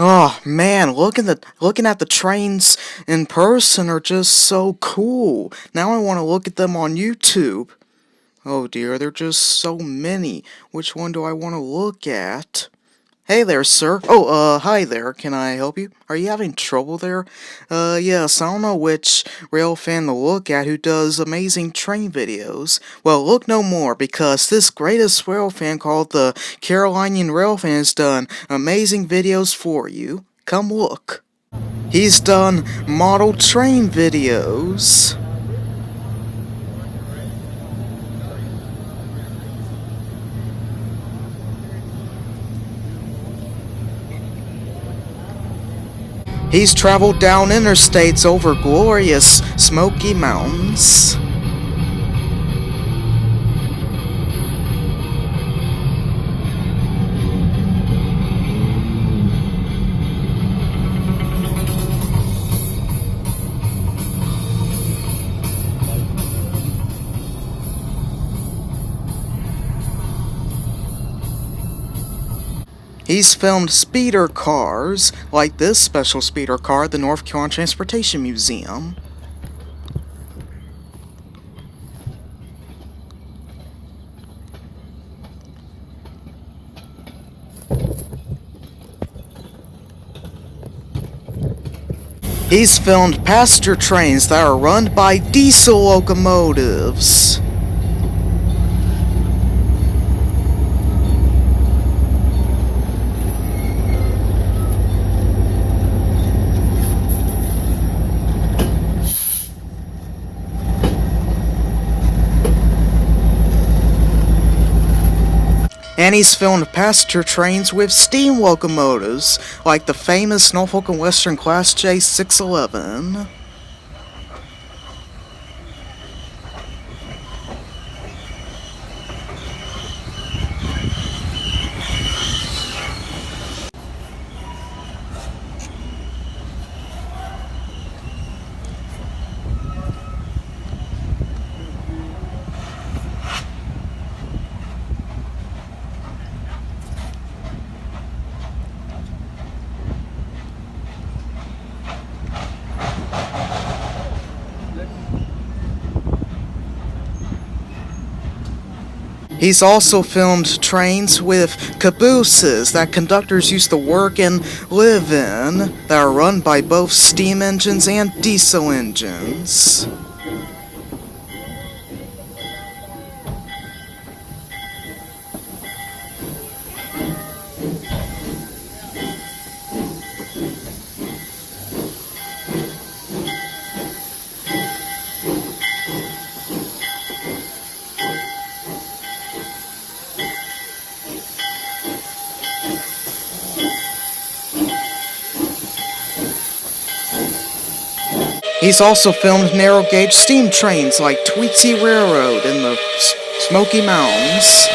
Oh man, looking at the trains in person are just so cool. Now I want to look at them on YouTube. Oh dear, there are just so many. Which one do I want to look at? Hey there, sir. Oh, hi there. Can I help you? Are you having trouble there? Yes, I don't know which rail fan to look at who does amazing train videos. Well, look no more, because this greatest rail fan called the Carolinan Railfan has done amazing videos for you. Come look. He's done model train videos. He's traveled down interstates over glorious Smoky Mountains. He's filmed speeder cars, like this special speeder car at the North Carolina Transportation Museum. He's filmed passenger trains that are run by diesel locomotives. And he's filmed passenger trains with steam locomotives, like the famous Norfolk and Western Class J 611. He's also filmed trains with cabooses that conductors used to work and live in, that are run by both steam engines and diesel engines. He's also filmed narrow-gauge steam trains like Tweetsie Railroad in the Smoky Mountains.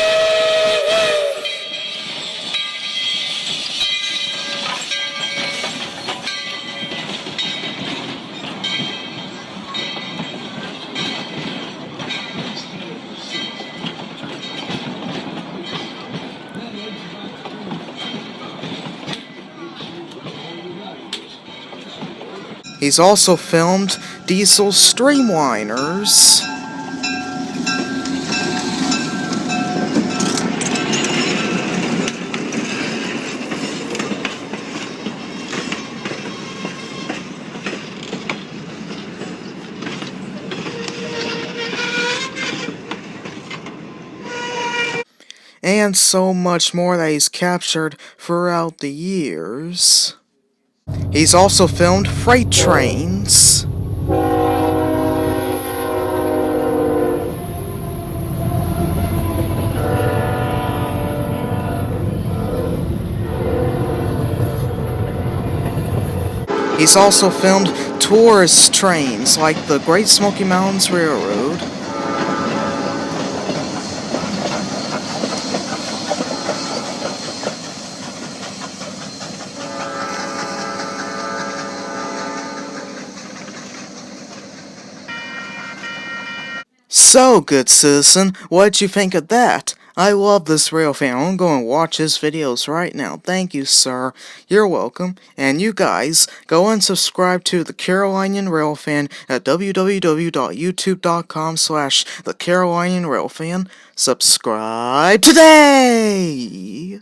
He's also filmed diesel streamliners. And so much more that he's captured throughout the years. He's also filmed freight trains. He's also filmed tourist trains like the Great Smoky Mountains Railroad. So, good citizen, what did you think of that? I love this Railfan. I'm going to watch his videos right now. Thank you, sir. You're welcome. And you guys, go and subscribe to the Carolinan Railfan at www.youtube.com/the Carolinan Railfan. Subscribe today!